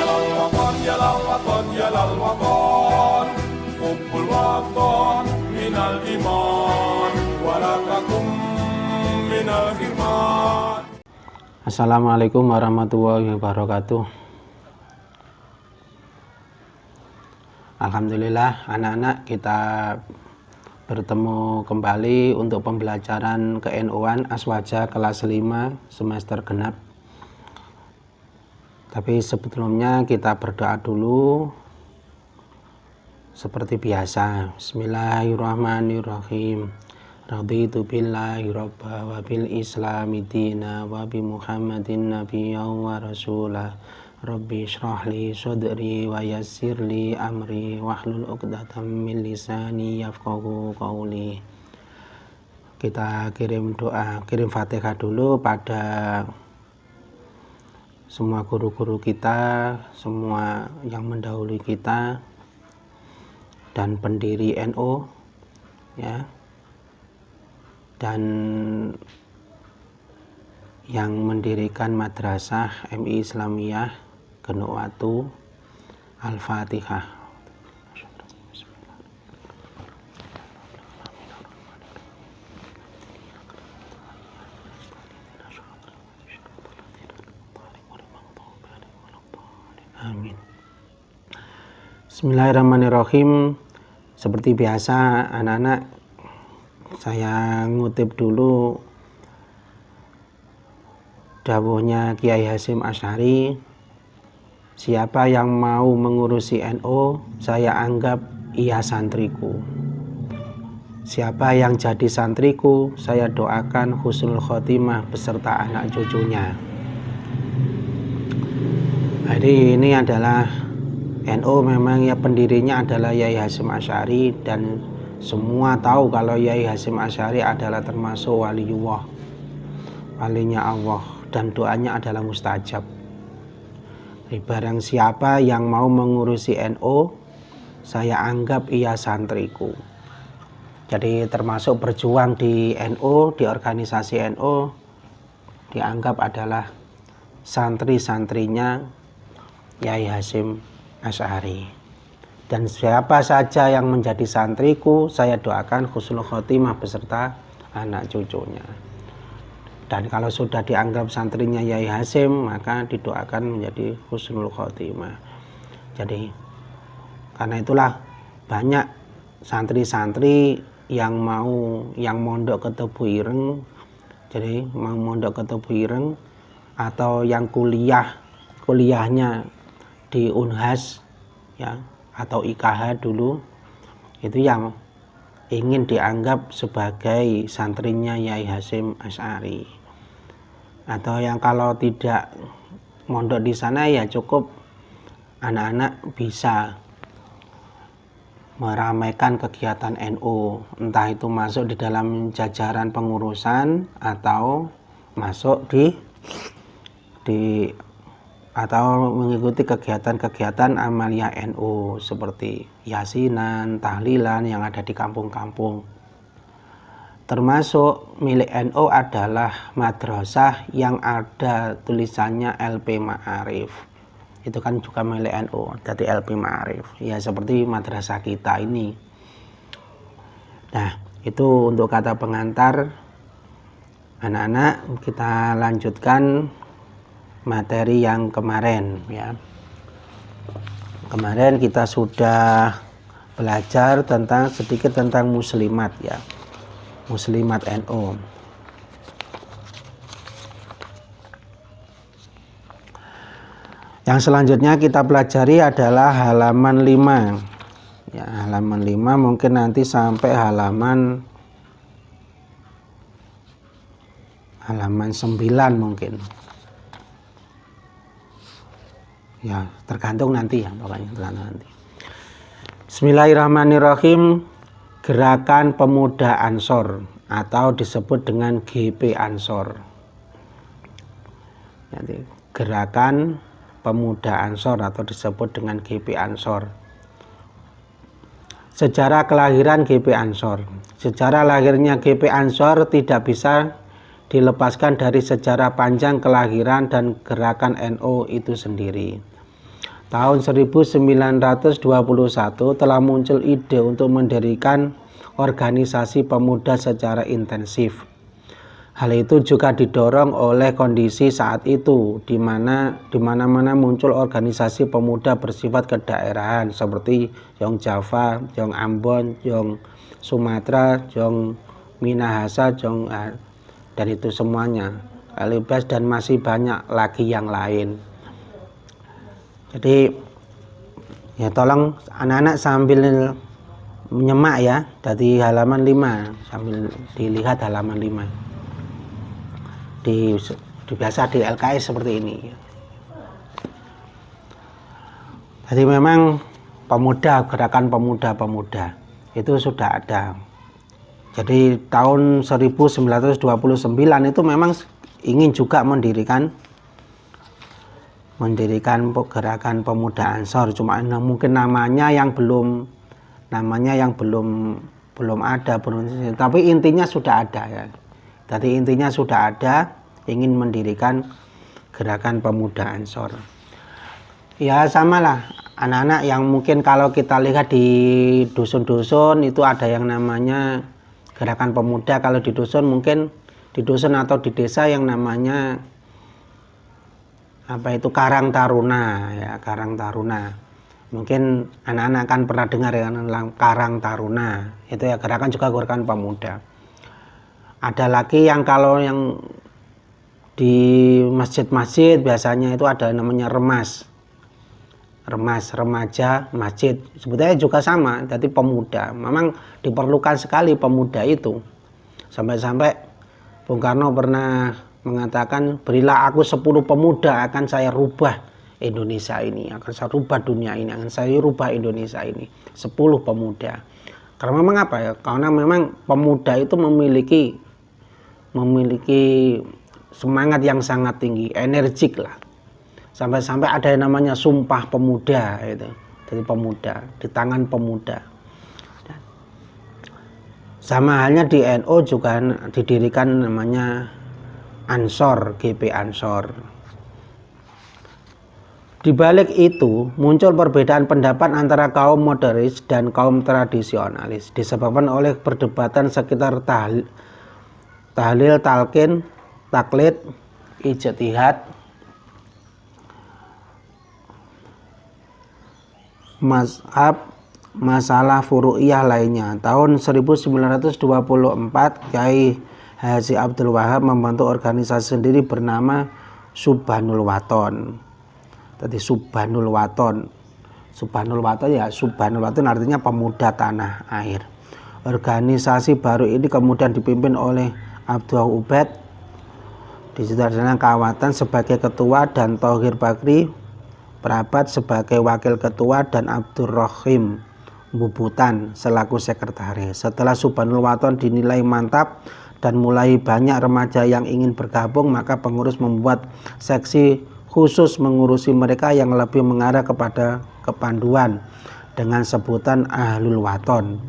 الوطن يا للوطن يا للوطن حب الوطن من الإيمان ولا تكن من الحرمان. Assalamualaikum warahmatullahi wabarakatuh. Alhamdulillah anak-anak kita bertemu kembali untuk pembelajaran ke-NU-an Aswaja kelas 5 semester genap. Tapi sebelumnya kita berdoa dulu seperti biasa. Bismillahirrahmanirrahim. Raditu billahi robba wa bil islami dina wa bi muhammadin nabiyya wa rasulah. Rabbi shrah li sadri wa yassir li amri wahlul 'uqdatam min lisani yafqahu qawli. Kita kirim doa, kirim Fatihah dulu pada semua guru-guru kita, semua yang mendahului kita dan pendiri NU ya. Dan yang mendirikan Madrasah MI Islamiyah Genuwatu. Al-Fatihah. Amin. Bismillahirrahmanirrahim. Seperti biasa anak-anak, saya ngutip dulu dawuhnya Kiai Hasyim Asy'ari, siapa yang mau mengurusi NU, saya anggap ia santriku. Siapa yang jadi santriku, saya doakan husnul khotimah beserta anak cucunya. Jadi ini adalah NU, memang ya pendirinya adalah Kiai Hasyim Asy'ari, dan semua tahu kalau Kiai Hasyim Asy'ari adalah termasuk waliullah, walinya Allah, dan doanya adalah mustajab. Barang siapa yang mau mengurusi NU, saya anggap ia santriku. Jadi termasuk berjuang di NU, di organisasi NU, dianggap adalah santri-santrinya Kiai Hasyim Asy'ari. Dan siapa saja yang menjadi santriku, saya doakan husnul khotimah beserta anak cucunya. Dan kalau sudah dianggap santrinya Kiai Hasyim, maka didoakan menjadi husnul khotimah. Jadi karena itulah banyak santri-santri yang mondok ke Tebu Ireng, jadi mau mondok ke Tebu Ireng, atau yang kuliahnya di Unhas ya, atau IKH dulu, itu yang ingin dianggap sebagai santrinya Kiai Hasyim Asy'ari. Atau yang kalau tidak mondok di sana, ya cukup anak-anak bisa meramaikan kegiatan NU, entah itu masuk di dalam jajaran pengurusan atau masuk atau mengikuti kegiatan-kegiatan amaliyah NU seperti yasinan, tahlilan yang ada di kampung-kampung. Termasuk milik NU adalah madrasah yang ada tulisannya LP Ma'arif. Itu kan juga milik NU, jadi LP Ma'arif. Ya seperti madrasah kita ini. Nah, itu untuk kata pengantar. Anak-anak, kita lanjutkan materi yang kemarin ya. Kemarin kita sudah belajar sedikit tentang muslimat ya. Muslimat NU. Yang selanjutnya kita pelajari adalah halaman 5. Ya, halaman 5 mungkin nanti sampai halaman 9 mungkin. Ya tergantung nanti ya, pokoknya tergantung nanti. Bismillahirrahmanirrahim. Gerakan Pemuda Ansor atau disebut dengan GP Ansor. Jadi Gerakan Pemuda Ansor atau disebut dengan GP Ansor. Sejarah kelahiran GP Ansor. Sejarah lahirnya GP Ansor tidak bisa dilepaskan dari sejarah panjang kelahiran dan gerakan NU itu sendiri. tahun 1921 telah muncul ide untuk mendirikan organisasi pemuda secara intensif. Hal itu juga didorong oleh kondisi saat itu, di mana-mana muncul organisasi pemuda bersifat kedaerahan seperti Yong Java, Yong Ambon, Yong Sumatera, Yong Minahasa, Yong dan itu semuanya, Alibas dan masih banyak lagi yang lain. Jadi ya tolong anak-anak sambil menyemak ya, dari halaman 5 sambil dilihat halaman 5. Biasa di LKS seperti ini. Jadi memang gerakan pemuda itu sudah ada. Jadi tahun 1929 itu memang ingin juga mendirikan gerakan pemuda Ansor, cuma mungkin namanya yang belum ada, tapi intinya sudah ada ya. Jadi intinya sudah ada, ingin mendirikan gerakan pemuda Ansor. Ya samalah anak-anak yang mungkin kalau kita lihat di dusun-dusun itu ada yang namanya gerakan pemuda. Kalau di dusun mungkin di dusun atau di desa yang namanya Karang Taruna ya, Karang Taruna. Mungkin anak-anak kan pernah dengar ya Karang Taruna. Itu ya gerakan pemuda. Ada lagi yang kalau yang di masjid-masjid biasanya itu ada namanya remaja masjid, sebetulnya juga sama, jadi pemuda. Memang diperlukan sekali pemuda itu, sampai-sampai Bung Karno pernah mengatakan, berilah aku 10 pemuda, akan saya rubah Indonesia ini, akan saya rubah dunia ini, akan saya rubah Indonesia ini. 10 pemuda. Karena memang apa ya, karena memang pemuda itu memiliki semangat yang sangat tinggi, energik lah. Sampai-sampai ada yang namanya sumpah pemuda itu. Jadi pemuda, di tangan pemuda. Sama halnya di NU juga didirikan namanya Ansor, GP Ansor. Di balik itu muncul perbedaan pendapat antara kaum modernis dan kaum tradisionalis disebabkan oleh perdebatan sekitar tahlil, talqin, taklid, ijtihad, mazhab, masalah furu'iyah lainnya. Tahun 1924 Kiai Haji Abdul Wahab membentuk organisasi sendiri bernama Subhanul Waton. Jadi Subhanul Waton artinya pemuda tanah air. Organisasi baru ini kemudian dipimpin oleh Abdul Ubed di Sudarjana Kawatan sebagai ketua dan Thohir Bakri Prabat sebagai wakil ketua dan Abdurrahim Bubutan selaku sekretaris. Setelah Subhanul Waton dinilai mantap dan mulai banyak remaja yang ingin bergabung, maka pengurus membuat seksi khusus mengurusi mereka yang lebih mengarah kepada kepanduan dengan sebutan Ahlul Waton.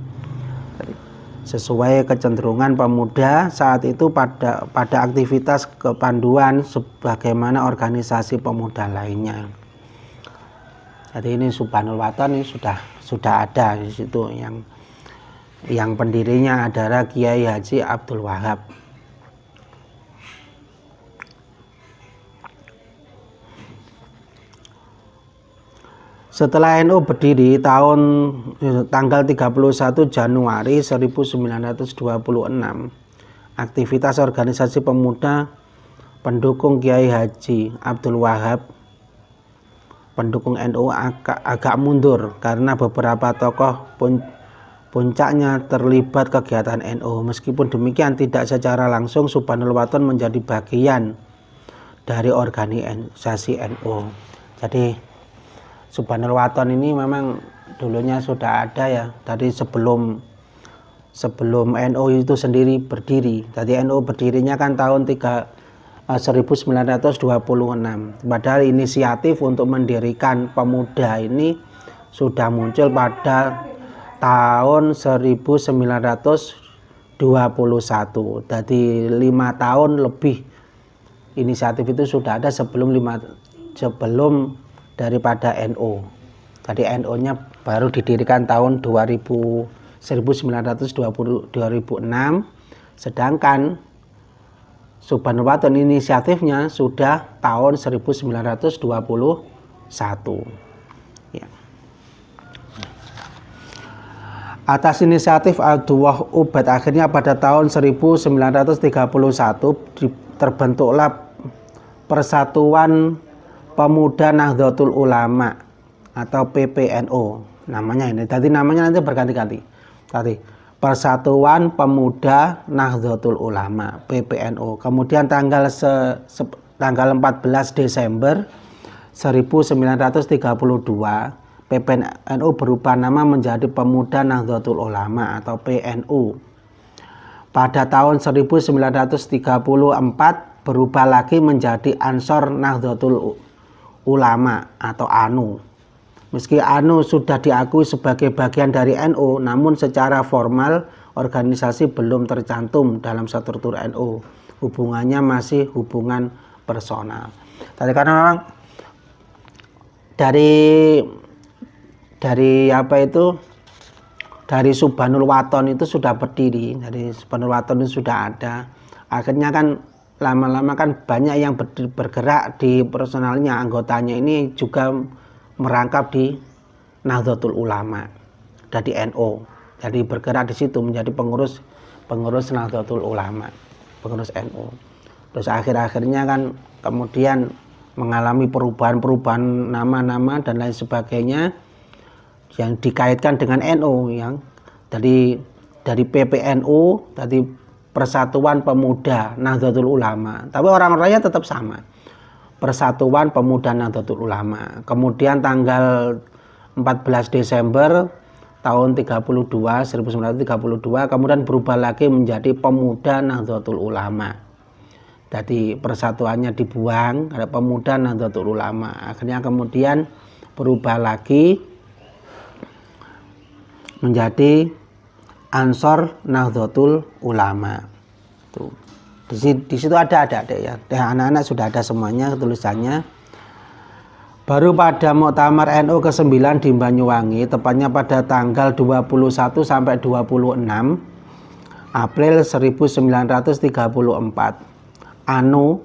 Sesuai kecenderungan pemuda saat itu pada aktivitas kepanduan sebagaimana organisasi pemuda lainnya. Jadi ini Subhanul Waton ini sudah ada di situ, yang pendirinya adalah Kiai Haji Abdul Wahab. Setelah NU berdiri tanggal 31 Januari 1926, aktivitas organisasi pemuda pendukung Kiai Haji Abdul Wahab, pendukung NU agak mundur karena beberapa tokoh puncaknya terlibat kegiatan NU. Meskipun demikian, tidak secara langsung Subhanul Waton menjadi bagian dari organisasi NU. Jadi Subhanul Waton ini memang dulunya sudah ada ya, dari sebelum NU itu sendiri berdiri. Jadi NU berdirinya kan tahun 1926. Padahal inisiatif untuk mendirikan pemuda ini sudah muncul pada tahun 1921. Jadi 5 tahun lebih inisiatif itu sudah ada sebelum daripada NU. Jadi NU-nya baru didirikan tahun 1906, sedangkan Subhanul Waton inisiatifnya sudah tahun 1921. Ya. Atas inisiatif Abdullah Ubaid akhirnya pada tahun 1931 terbentuklah Persatuan Pemuda Nahdlatul Ulama atau PPNU namanya ini. Tadi namanya nanti berganti-ganti. Tadi Persatuan Pemuda Nahdlatul Ulama PPNU. Kemudian tanggal 14 Desember 1932 PPNU berubah nama menjadi Pemuda Nahdlatul Ulama atau PNU. Pada tahun 1934 berubah lagi menjadi Ansor Nahdlatul Ulama atau ANU. Meski ANU sudah diakui sebagai bagian dari NU, namun secara formal organisasi belum tercantum dalam struktur NU. Hubungannya masih hubungan personal. Tadi karena memang dari Subhanul Waton itu sudah berdiri, dari Subhanul Waton itu sudah ada. Akhirnya kan lama-lama kan banyak yang bergerak di personalnya, anggotanya ini juga merangkap di Nahdlatul Ulama dari NU. Jadi bergerak di situ menjadi pengurus Nahdlatul Ulama, pengurus NU. Terus akhir-akhirnya kan kemudian mengalami perubahan-perubahan nama-nama dan lain sebagainya yang dikaitkan dengan NU, yang dari PPNU tadi Persatuan Pemuda Nahdlatul Ulama, tapi orang-orangnya tetap sama, Persatuan Pemuda Nahdlatul Ulama. Kemudian tanggal 14 Desember tahun 1932 kemudian berubah lagi menjadi Pemuda Nahdlatul Ulama. Jadi persatuannya dibuang, ada Pemuda Nahdlatul Ulama. Akhirnya kemudian berubah lagi menjadi Ansor Nahdlatul Ulama. Tuh. Di situ ada ya. Anak-anak sudah ada semuanya tulisannya. Baru pada Muktamar NU ke-9 di Banyuwangi, tepatnya pada tanggal 21 sampai 26 April 1934. ANU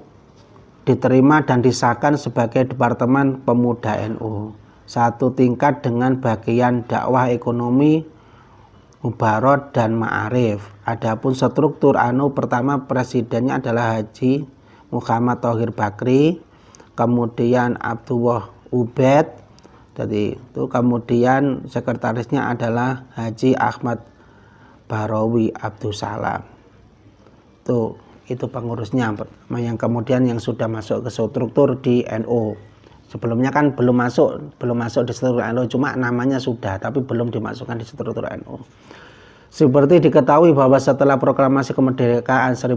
diterima dan disahkan sebagai Departemen Pemuda NU, satu tingkat dengan bagian dakwah ekonomi, mubarot dan ma'arif. Adapun struktur ANU pertama presidennya adalah Haji Muhammad Thohir Bakri, kemudian Abdullah Ubaid, jadi itu kemudian sekretarisnya adalah Haji Ahmad Barawi Abdussalam. Itu pengurusnya yang kemudian yang sudah masuk ke struktur di NU. Sebelumnya kan belum masuk di struktur NU, cuma namanya sudah tapi belum dimasukkan di struktur NU. Seperti diketahui bahwa setelah proklamasi kemerdekaan 17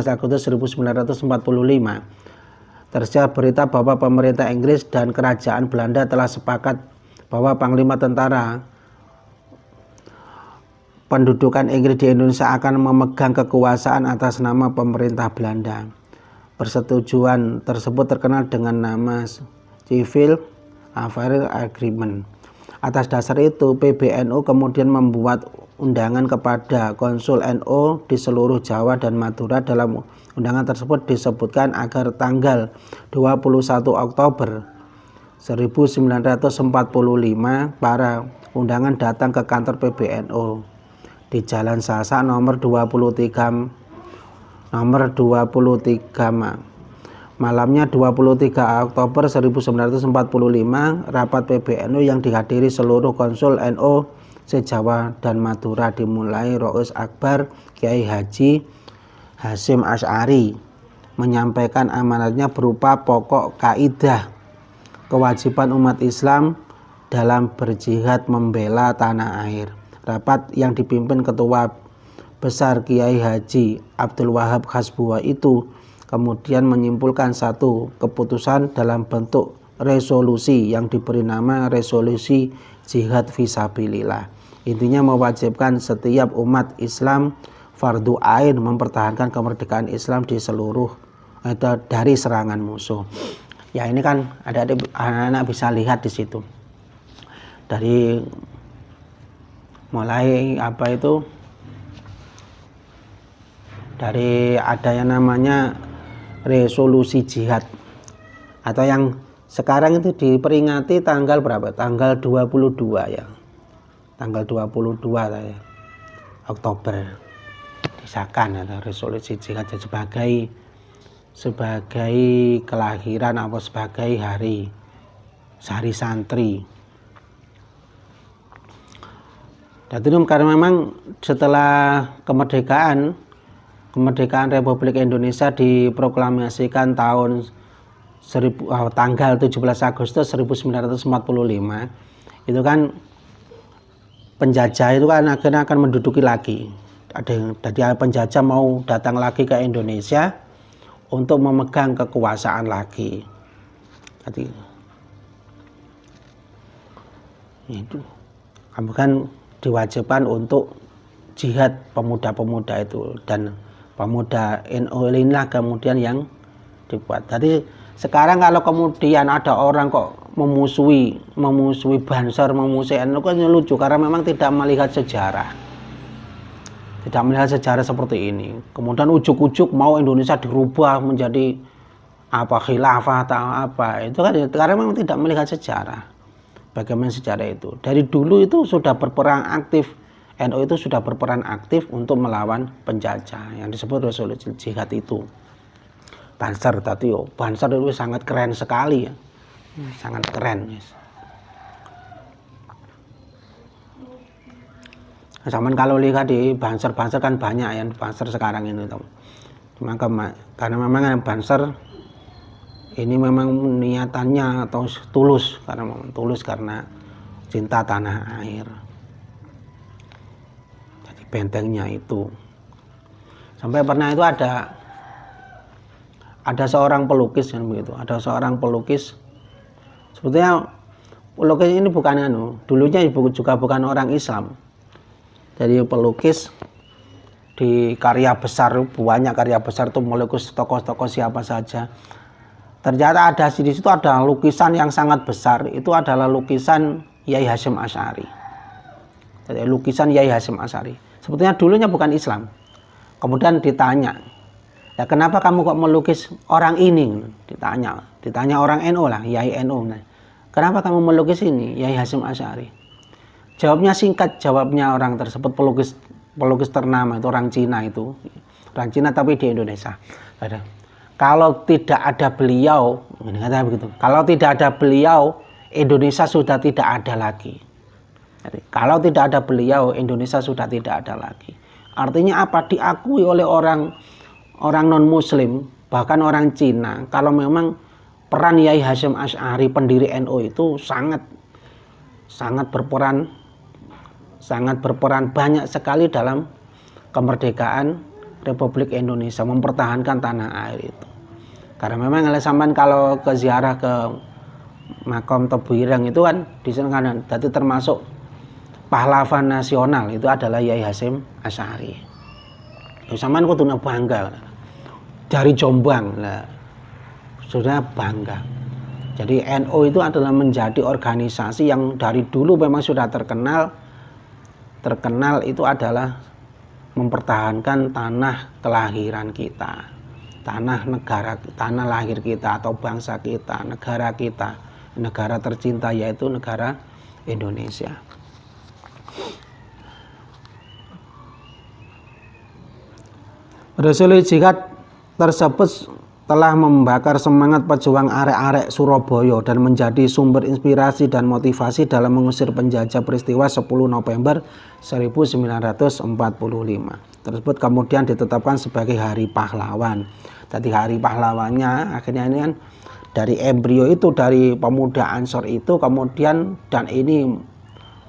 Agustus 1945 tersiar berita bahwa pemerintah Inggris dan kerajaan Belanda telah sepakat bahwa Panglima Tentara Pendudukan Inggris di Indonesia akan memegang kekuasaan atas nama pemerintah Belanda. Persetujuan tersebut terkenal dengan nama Civil Affairs Agreement. Atas dasar itu, PBNU kemudian membuat undangan kepada konsul NU di seluruh Jawa dan Madura. Dalam undangan tersebut disebutkan agar tanggal 21 Oktober 1945 para undangan datang ke kantor PBNU di Jalan Sasa nomor 23 Malamnya 23 Oktober 1945, rapat PBNU yang dihadiri seluruh konsul NU se-Jawa dan Madura dimulai Rois Akbar Kiai Haji Hasyim Asy'ari menyampaikan amanatnya berupa pokok kaidah kewajiban umat Islam dalam berjihad membela tanah air. Rapat yang dipimpin Ketua Besar Kiai Haji Abdul Wahab Hasbuwa itu kemudian menyimpulkan satu keputusan dalam bentuk resolusi yang diberi nama Resolusi Jihad Fisabilillah. Intinya mewajibkan setiap umat Islam fardu ain mempertahankan kemerdekaan Islam di seluruh atau dari serangan musuh. Ya ini kan anak-anak bisa lihat di situ. Dari mulai dari ada yang namanya resolusi jihad, atau yang sekarang itu diperingati tanggal berapa? Tanggal 22 ya. Tanggal 22 ya, Oktober disahkan ada resolusi jihad sebagai kelahiran apa sebagai hari santri. Dan itu karena memang setelah kemerdekaan Republik Indonesia diproklamasikan tanggal 17 Agustus 1945, itu kan penjajah itu kan akhirnya akan menduduki lagi. Jadi penjajah mau datang lagi ke Indonesia untuk memegang kekuasaan lagi. Jadi itu kamu kan diwajibkan untuk jihad pemuda-pemuda itu, dan pemuda NU inilah kemudian yang dibuat. Jadi sekarang kalau kemudian ada orang kok memusuhi Banser, memusuhi NU, kan lucu karena memang tidak melihat sejarah seperti ini. Kemudian ujuk-ujuk mau Indonesia dirubah menjadi khilafah atau apa, itu kan karena memang tidak melihat sejarah. Bagaimana sejarah itu? Dari dulu itu sudah berperan aktif, NU itu sudah berperan aktif untuk melawan penjajah yang disebut resolusi jihad itu. Banser itu sangat keren sekali ya. Sangat keren. Zaman kalau lihat di Banser kan banyak yang Banser sekarang ini. Karena memang Banser ini memang niatannya atau tulus karena cinta tanah air. Jadi bentengnya itu. Sampai pernah itu ada seorang pelukis kan begitu. Ada seorang pelukis. Sebetulnya pelukis ini bukan dulunya juga bukan orang Islam. Jadi pelukis di karya besar, banyak karya besar itu melukis tokoh-tokoh siapa saja. Ternyata di situ ada lukisan yang sangat besar, itu adalah lukisan Yai Hasyim Asy'ari. Jadi lukisan Yai Hasyim Asy'ari. Sebetulnya dulunya bukan Islam. Kemudian ditanya, ya kenapa kamu kok melukis orang ini? Ditanya orang NU lah, Yai NU. Kenapa kamu melukis ini, Yai Hasyim Asy'ari? Jawabnya singkat, orang tersebut pelukis ternama itu orang Cina tapi di Indonesia. Kalau tidak ada beliau, kalau tidak ada beliau, Indonesia sudah tidak ada lagi. Jadi, kalau tidak ada beliau, Indonesia sudah tidak ada lagi. Artinya apa? Diakui oleh orang non-Muslim, bahkan orang Cina, kalau memang peran Yai Hasyim Asy'ari, pendiri NU itu sangat berperan banyak sekali dalam kemerdekaan Republik Indonesia, mempertahankan tanah air itu. Karena memang kalau ke ziarah ke makam Tebu Ireng itu kan di sana kan jadi termasuk pahlawan nasional itu adalah Yai Hasyim Asy'ari. Sampean kudu bangga. Dari Jombang lah. Sudah bangga. Jadi NU itu adalah menjadi organisasi yang dari dulu memang sudah terkenal itu adalah mempertahankan tanah kelahiran kita, tanah lahir kita atau bangsa kita, negara tercinta yaitu negara Indonesia. Resolusi jihad tersebut telah membakar semangat pejuang arek-arek Surabaya dan menjadi sumber inspirasi dan motivasi dalam mengusir penjajah. Peristiwa 10 November 1945 tersebut kemudian ditetapkan sebagai Hari Pahlawan. Jadi hari pahlawannya akhirnya ini kan dari embrio itu, dari pemuda Ansor itu kemudian, dan ini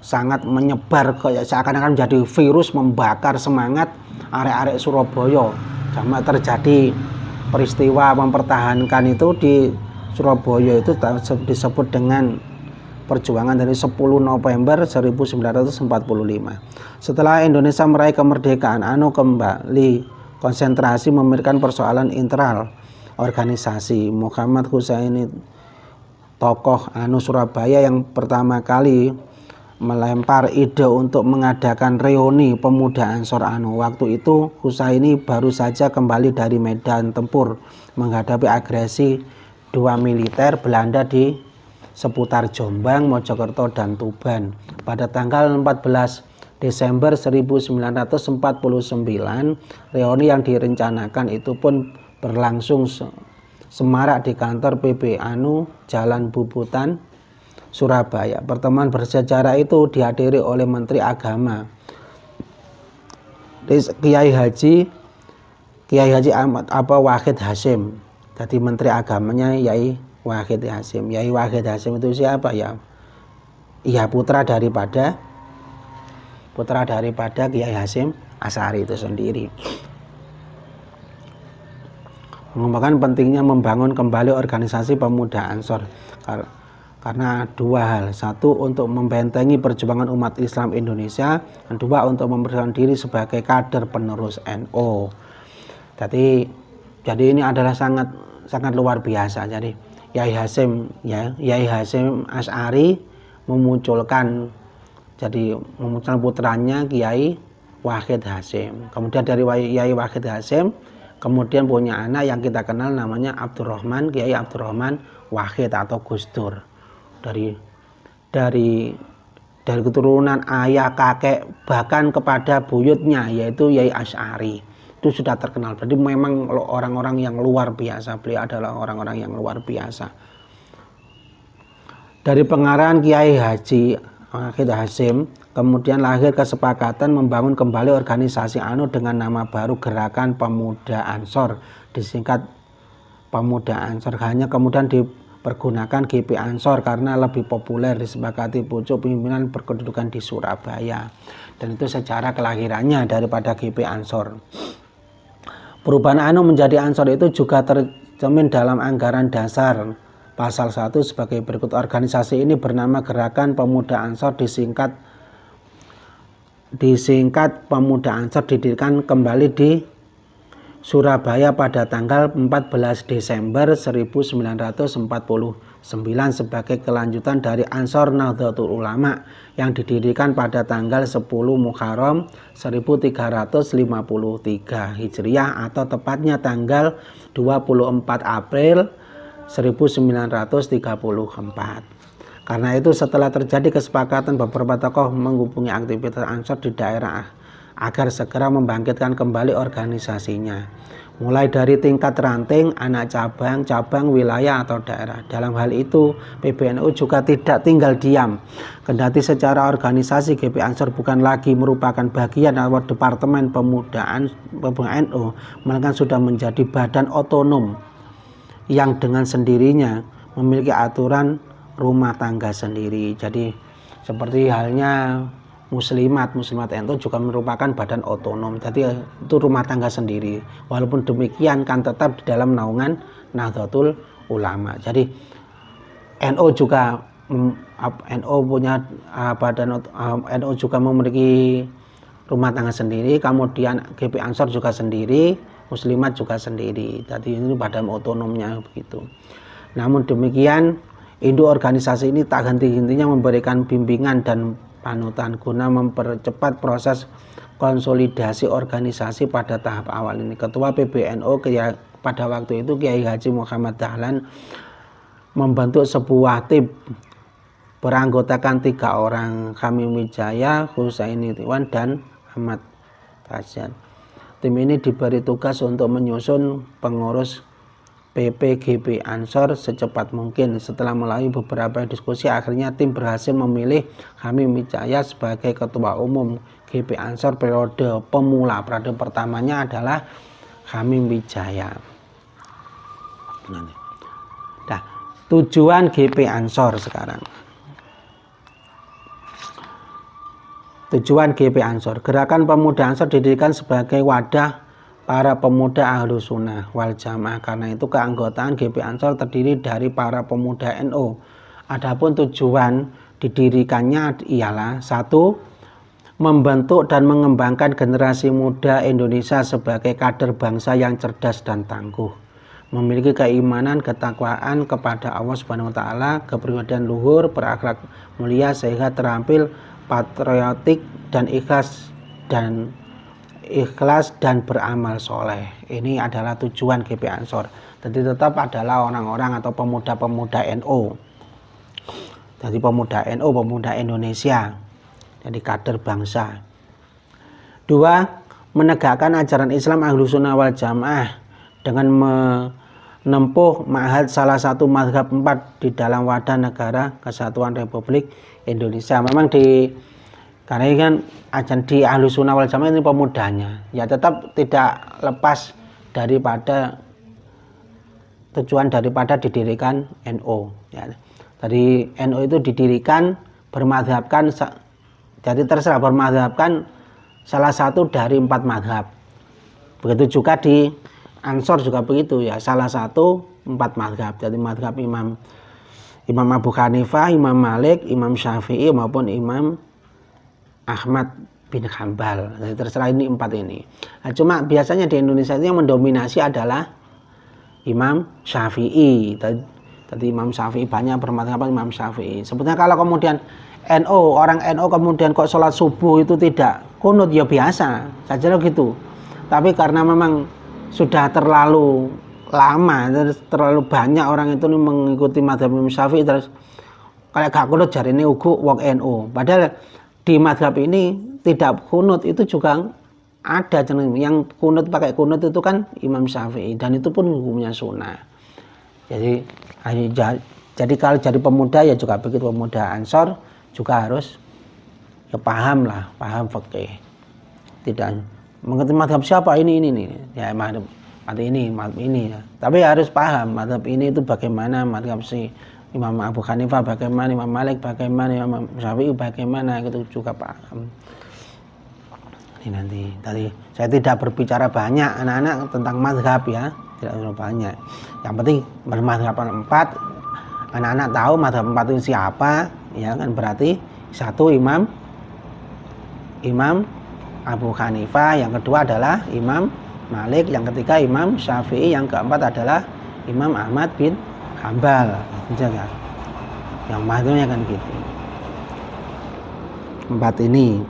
sangat menyebar seakan-akan menjadi virus membakar semangat arek-arek Surabaya. Sama terjadi peristiwa mempertahankan itu di Surabaya itu disebut dengan perjuangan dari 10 November 1945. Setelah Indonesia meraih kemerdekaan, kembali konsentrasi memikirkan persoalan internal organisasi. Muhammad Husseini tokoh Surabaya yang pertama kali melempar ide untuk mengadakan reuni pemuda Ansor waktu itu Husaini baru saja kembali dari medan tempur menghadapi agresi dua militer Belanda di seputar Jombang, Mojokerto, dan Tuban. Pada tanggal 14 Desember 1949, reuni yang direncanakan itu pun berlangsung semarak di kantor PB Jalan Bubutan, Surabaya. Pertemuan bersejarah itu dihadiri oleh Menteri Agama Kiai Haji Ahmad Wahid Hasyim. Jadi Menteri Agamanya Yai Wahid Hasyim. Yai Wahid Hasyim itu siapa ya? Iya, putra daripada Kiai Hasyim Asy'ari itu sendiri. Mengumpulkan pentingnya membangun kembali organisasi pemuda Ansor karena dua hal. Satu, untuk membentengi perjuangan umat Islam Indonesia. Kedua, untuk mempersiapkan diri sebagai kader penerus NU. Jadi ini adalah sangat luar biasa. Jadi Yai Hasyim Asy'ari memunculkan putranya Kiai Wahid Hasyim. Kemudian dari Yai Wahid Hasyim kemudian punya anak yang kita kenal namanya Kiai Abdurrahman Wahid atau Gus Dur. Dari keturunan ayah, kakek, bahkan kepada buyutnya yaitu Yai Asy'ari. Itu sudah terkenal. Berarti memang orang-orang yang luar biasa. Beliau adalah orang-orang yang luar biasa. Dari pengarahan Kiai Haji Wahid Hasyim, kemudian lahir kesepakatan membangun kembali organisasi dengan nama baru Gerakan Pemuda Ansor, disingkat Pemuda Ansor. Hanya kemudian dipergunakan GP Ansor karena lebih populer, disepakati pucuk pimpinan berkedudukan di Surabaya. Dan itu sejarah kelahirannya daripada GP Ansor. Perubahan menjadi Ansor itu juga tercermin dalam anggaran dasar pasal 1 sebagai berikut. Organisasi ini bernama Gerakan Pemuda Ansor, disingkat Pemuda Ansor, didirikan kembali di Surabaya pada tanggal 14 Desember 1949 sebagai kelanjutan dari Ansor Nahdlatul Ulama yang didirikan pada tanggal 10 Muharram 1353 Hijriah atau tepatnya tanggal 24 April 1934. Karena itu setelah terjadi kesepakatan, beberapa tokoh menghubungi aktivitas Ansor di daerah agar segera membangkitkan kembali organisasinya, mulai dari tingkat ranting, anak cabang, wilayah atau daerah. Dalam hal itu PBNU juga tidak tinggal diam. Kendati secara organisasi GP Ansor bukan lagi merupakan bagian atau departemen pemuda NU, melainkan sudah menjadi badan otonom yang dengan sendirinya memiliki aturan rumah tangga sendiri. Jadi seperti halnya Muslimat NU juga merupakan badan otonom. Jadi itu rumah tangga sendiri. Walaupun demikian kan tetap di dalam naungan Nahdlatul Ulama. Jadi NU juga juga memiliki rumah tangga sendiri. Kemudian GP Ansor juga sendiri, Muslimat juga sendiri. Jadi ini badan otonomnya begitu. Namun demikian, induk organisasi ini tak henti-hentinya memberikan bimbingan dan panutan guna mempercepat proses konsolidasi organisasi pada tahap awal ini. Ketua PBNU pada waktu itu Kiai Haji Muhammad Dahlan membentuk sebuah tim beranggotakan 3 orang, Hamim Wijaya, Husaini Tiwan, dan Ahmad Fasyad. Tim ini diberi tugas untuk menyusun pengurus PPGP Ansor secepat mungkin. Setelah melalui beberapa diskusi, akhirnya tim berhasil memilih Hamim Wijaya sebagai ketua umum GP Ansor periode pemula. Periode pertamanya adalah Hamim Wijaya. Nah, tujuan GP Ansor sekarang. Tujuan GP Ansor, Gerakan Pemuda Ansor didirikan sebagai wadah para pemuda Ahlus Sunnah wal Jamaah. Karena itu keanggotaan GP Ansor terdiri dari para pemuda NU. Adapun tujuan didirikannya ialah 1. Membentuk dan mengembangkan generasi muda Indonesia sebagai kader bangsa yang cerdas dan tangguh, memiliki keimanan, ketakwaan kepada Allah Subhanahu wa taala, kepribadian luhur, berakhlak mulia sehingga terampil patriotik dan ikhlas dan beramal soleh. Ini adalah tujuan GP Ansor. Jadi tetap adalah orang-orang atau pemuda-pemuda NU. Jadi pemuda NU, pemuda Indonesia. Jadi kader bangsa. 2. Menegakkan ajaran Islam Ahlussunnah wal Jamaah dengan menempuh ma'had salah satu mazhab 4 di dalam wadah negara Kesatuan Republik Indonesia. Memang karena ini kan ajaran di Ahlussunnah wal Jamaah ini pemudanya, ya tetap tidak lepas daripada tujuan daripada didirikan NU. Ya. Jadi NU itu didirikan bermadhabkan, jadi terserah bermadhabkan salah satu dari 4 madhab. Begitu juga di Ansor juga begitu ya, salah satu 4 madhab. Jadi madhab Imam Abu Hanifah, Imam Malik, Imam Syafi'i maupun Imam Ahmad bin Hambal. Jadi terserah ini 4 ini. Nah, cuma biasanya di Indonesia itu yang mendominasi adalah Imam Syafi'i. Tadi Imam Syafi'i banyak bermadhab Imam Syafi'i. Sebetulnya kalau kemudian orang NU kemudian kok sholat subuh itu tidak kunut, ya biasa saja gitu. Tapi karena memang sudah terlalu lama, terlalu banyak orang itu mengikuti madhab Imam Syafi'i, terus kayak gak kunut jari ini ugu wong NU. Padahal di madhab ini tidak kunut itu juga ada, yang kunut pakai kunut itu kan Imam Syafi'i, dan itu pun hukumnya sunnah. Jadi kalau jadi pemuda ya juga begitu, pemuda Ansor juga harus ya paham fikih. Tidak mengerti madhab siapa ini ya madhab ini ya. Tapi harus paham madhab ini itu bagaimana, madhab si Imam Abu Hanifah bagaimana, Imam Malik bagaimana, Imam Syafi'i bagaimana, itu juga paham. Ini nanti tadi saya tidak berbicara banyak anak-anak tentang madhab ya, tidak terlalu banyak. Yang penting bermadhab 4, anak-anak tahu madhab 4 itu siapa, ya kan, berarti 1 Imam Abu Hanifah, yang kedua adalah Imam Malik, yang ketiga Imam Syafi'i, yang keempat adalah Imam Ahmad bin Hambal. Jaga. Yang madhabnya kan gitu. 4 ini.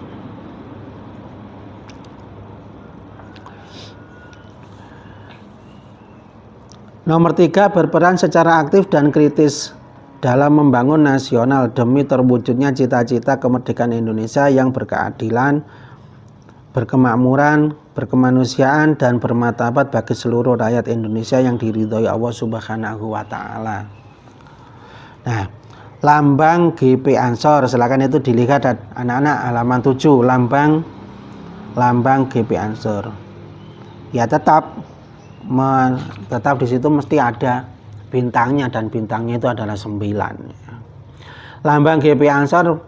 Nomor 3, berperan secara aktif dan kritis dalam membangun nasional demi terwujudnya cita-cita kemerdekaan Indonesia yang berkeadilan, berkemakmuran, berkemanusiaan, dan bermartabat bagi seluruh rakyat Indonesia yang diridhoi Allah Subhanahu wa taala. Nah, lambang GP Ansor, silakan itu dilihat anak-anak halaman 7, lambang GP Ansor. Ya tetap di situ mesti ada bintangnya, dan bintangnya itu adalah 9. Lambang GP Ansor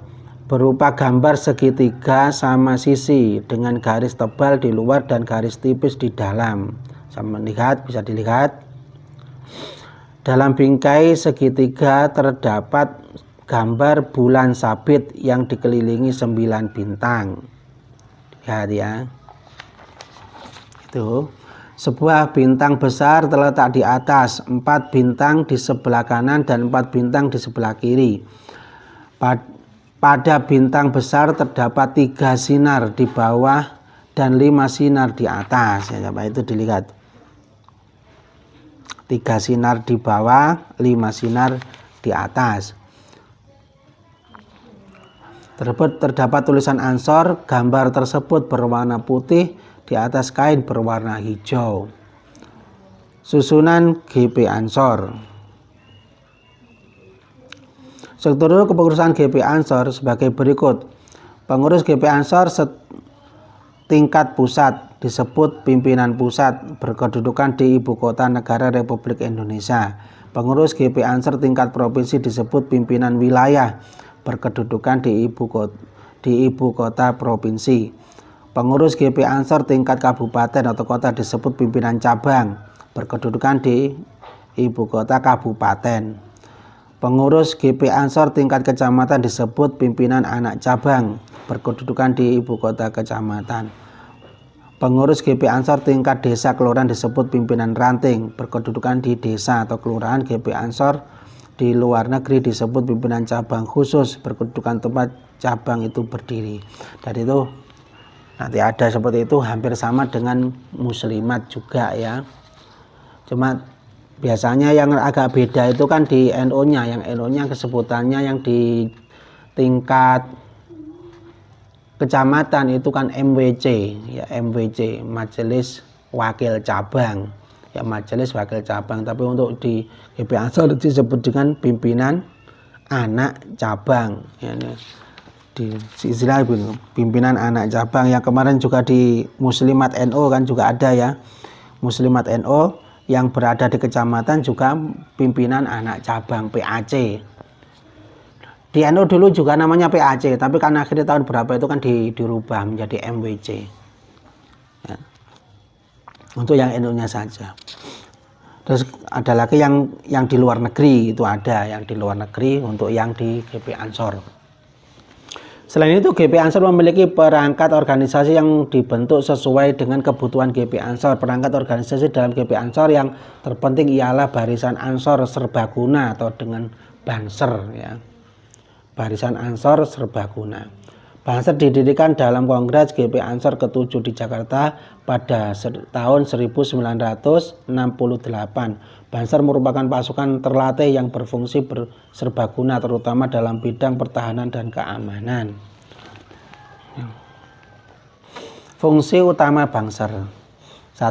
berupa gambar segitiga sama sisi dengan garis tebal di luar dan garis tipis di dalam. Bisa dilihat. Dalam bingkai segitiga terdapat gambar bulan sabit yang dikelilingi 9 bintang. Lihat ya. Itu. Sebuah bintang besar terletak di atas, 4 bintang di sebelah kanan dan 4 bintang di sebelah kiri. Pada bintang besar terdapat 3 sinar di bawah dan 5 sinar di atas. Ya, coba itu dilihat. 3 sinar di bawah, 5 sinar di atas. Terdapat tulisan Ansor, gambar tersebut berwarna putih di atas kain berwarna hijau. Susunan GP Ansor. Struktur kepengurusan GP Ansor sebagai berikut. Pengurus GP Ansor tingkat pusat disebut pimpinan pusat, berkedudukan di Ibu Kota Negara Republik Indonesia. Pengurus GP Ansor tingkat provinsi disebut pimpinan wilayah, berkedudukan di Ibu Kota Provinsi. Pengurus GP Ansor tingkat kabupaten atau kota disebut pimpinan cabang, berkedudukan di Ibu Kota Kabupaten. Pengurus GP Ansor tingkat kecamatan disebut pimpinan anak cabang, berkedudukan di Ibu Kota Kecamatan. Pengurus GP Ansor tingkat desa kelurahan disebut pimpinan ranting. Berkedudukan di desa atau kelurahan GP Ansor di luar negeri disebut pimpinan cabang khusus. Berkedudukan tempat cabang itu berdiri. Dan itu nanti ada seperti itu, hampir sama dengan muslimat juga ya. Cuma biasanya yang agak beda itu kan di NU-nya. Yang NU-nya kesebutannya yang di tingkat kecamatan itu kan MWC ya, MWC, Majelis Wakil Cabang ya, Majelis Wakil Cabang. Tapi untuk di GP Ansor disebut dengan pimpinan anak cabang ya, di istilah pimpinan anak cabang. Yang kemarin juga di Muslimat NU kan juga ada ya, Muslimat NU yang berada di kecamatan juga pimpinan anak cabang PAC. Di NU dulu juga namanya PAC, tapi kan akhirnya tahun berapa itu kan dirubah menjadi MWC ya. Untuk yang NU-nya saja. Terus ada lagi yang di luar negeri, itu ada yang di luar negeri untuk yang di GP Ansor. Selain itu GP Ansor memiliki perangkat organisasi yang dibentuk sesuai dengan kebutuhan GP Ansor. Perangkat organisasi dalam GP Ansor yang terpenting ialah Barisan Ansor Serbaguna atau dengan Banser ya. Barisan Ansor Serbaguna. Banser didirikan dalam Kongres GP Ansor ke-7 di Jakarta pada tahun 1968. Banser merupakan pasukan terlatih yang berfungsi serbaguna terutama dalam bidang pertahanan dan keamanan. Fungsi utama Banser. 1.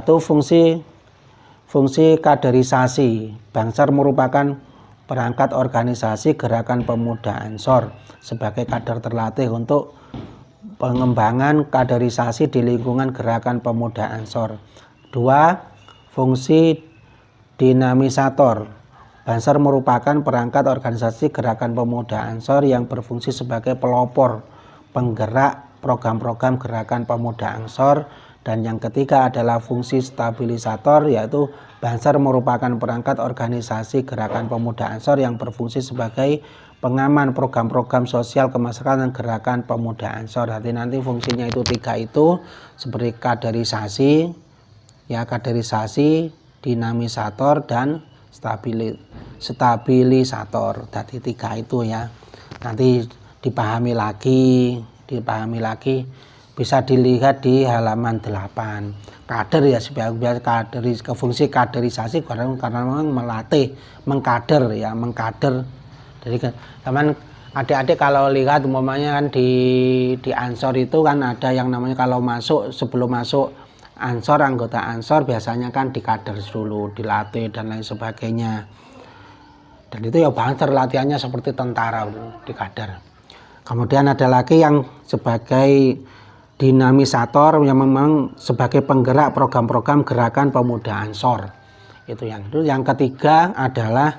Fungsi kaderisasi. Banser merupakan perangkat organisasi Gerakan Pemuda Ansor sebagai kader terlatih untuk pengembangan kaderisasi di lingkungan Gerakan Pemuda Ansor. 2. Fungsi dinamisator. Banser merupakan perangkat organisasi Gerakan Pemuda Ansor yang berfungsi sebagai pelopor penggerak program-program Gerakan Pemuda Ansor. Dan yang ketiga adalah fungsi stabilisator, yaitu Banser merupakan perangkat organisasi Gerakan Pemuda Ansor yang berfungsi sebagai pengaman program-program sosial kemasyarakatan Gerakan Pemuda Ansor. Nanti fungsinya itu 3 itu seperti kaderisasi, ya kaderisasi, dinamisator dan stabilisator. Jadi 3 itu ya. Nanti dipahami lagi. Bisa dilihat di halaman 8. Kader ya, sebagai fungsi kaderisasi karena memang melatih, mengkader ya, mengkader. Jadi teman adik-adik kalau lihat umpamanya kan di Ansor itu kan ada yang namanya kalau sebelum masuk Ansor, anggota Ansor biasanya kan dikader dulu, dilatih dan lain sebagainya. Dan itu ya Banser latihannya seperti tentara, dikader. Kemudian ada lagi yang sebagai dinamisator yang memang sebagai penggerak program-program Gerakan Pemuda Ansor. Itu. Yang ketiga adalah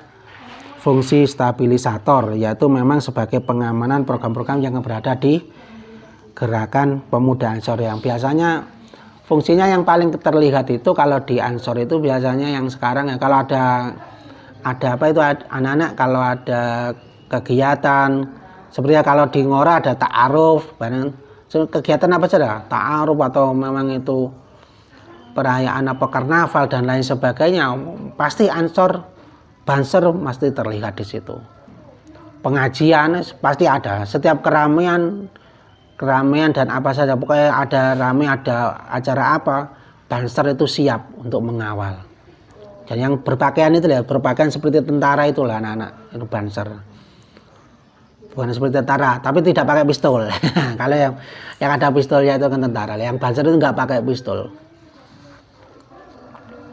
fungsi stabilisator, yaitu memang sebagai pengamanan program-program yang berada di Gerakan Pemuda Ansor. Yang biasanya fungsinya yang paling terlihat itu kalau di Ansor itu biasanya yang sekarang ya, kalau ada apa itu anak-anak kalau ada kegiatan seperti kalau di Ngora ada ta'aruf, kegiatan apa saja, ta'aruf atau memang itu perayaan apa karnaval dan lain sebagainya, pasti Banser pasti terlihat di situ. Pengajian pasti ada, setiap keramaian dan apa saja, pokoknya ada ramai, ada acara apa, Banser itu siap untuk mengawal. Dan yang berpakaian itu ya, berpakaian seperti tentara itulah anak-anak itu Banser. Bukan seperti tentara, tapi tidak pakai pistol. Kalau yang ada pistolnya itu kan tentara. Yang Banser itu nggak pakai pistol.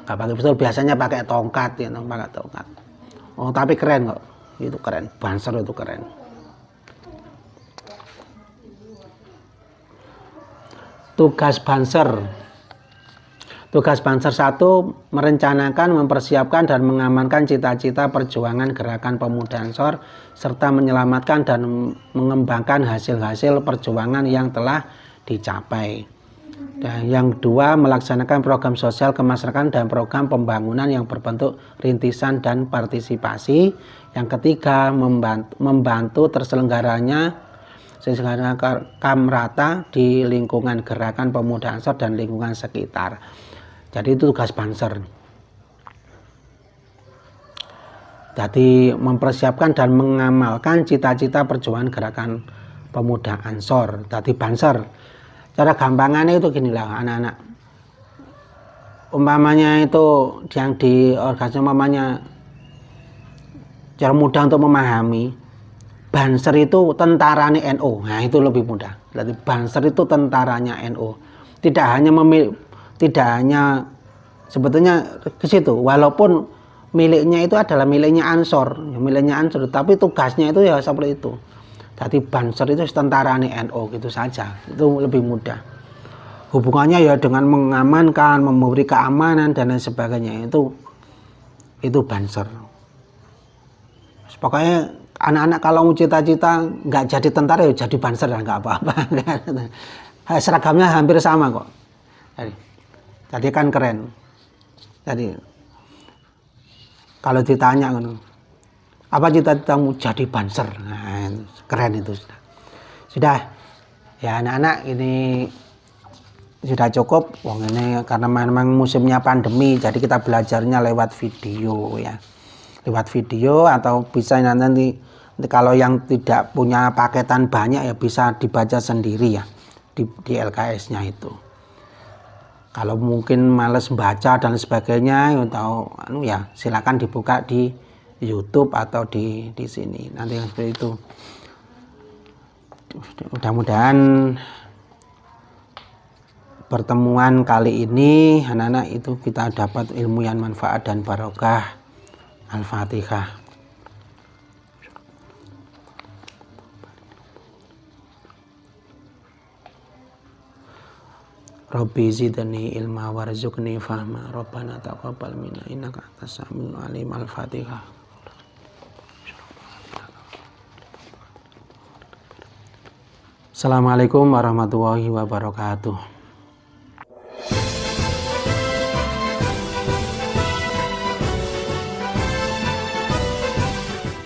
Nggak pakai pistol, biasanya pakai tongkat, ya, pakai tongkat. Oh, tapi keren kok. Itu keren. Banser itu keren. Tugas Banser. Tugas Banser 1, merencanakan, mempersiapkan dan mengamankan cita-cita perjuangan Gerakan Pemuda Ansor serta menyelamatkan dan mengembangkan hasil-hasil perjuangan yang telah dicapai. Dan yang 2, melaksanakan program sosial kemasyarakatan dan program pembangunan yang berbentuk rintisan dan partisipasi. Yang ketiga, membantu terselenggaranya sehingga rekam rata di lingkungan gerakan pemuda Ansor dan lingkungan sekitar. Jadi itu tugas Banser. Jadi mempersiapkan dan mengamalkan cita-cita perjuangan gerakan pemuda Ansor. Jadi Banser. Cara gampangannya itu ginilah anak-anak. Umpamanya itu yang di organisasi umpamanya cara mudah untuk memahami. Banser itu tentaranya NU. Nah, itu lebih mudah. Jadi Banser itu tentaranya NU. Tidak hanya sebetulnya ke situ, walaupun miliknya itu adalah miliknya Ansor, tapi tugasnya itu ya seperti itu. Jadi Banser itu tentaranya NU gitu saja. Itu lebih mudah. Hubungannya ya dengan mengamankan, memberi keamanan dan lain sebagainya, itu Banser. Pokoknya anak-anak kalau mau cita-cita nggak jadi tentara ya jadi Banser dan nggak apa-apa. Seragamnya hampir sama kok. Jadi kan keren. Jadi kalau ditanya apa cita-citamu, jadi Banser. Nah, keren itu sudah. Ya anak-anak, ini sudah cukup. Ini karena memang musimnya pandemi, jadi kita belajarnya lewat video ya. Lewat video atau bisa nanti kalau yang tidak punya paketan banyak ya bisa dibaca sendiri ya di LKS-nya itu. Kalau mungkin males baca dan sebagainya atau ya silakan dibuka di YouTube atau di sini nanti seperti itu. Mudah-mudahan pertemuan kali ini anak-anak itu kita dapat ilmu yang manfaat dan barokah. Al-Fatihah. Rabbi zidni ilma warzuqni fahma. Rabbana taqabbal minna innaka antas samiul alim. Al-Fatihah. Assalamualaikum warahmatullahi wabarakatuh.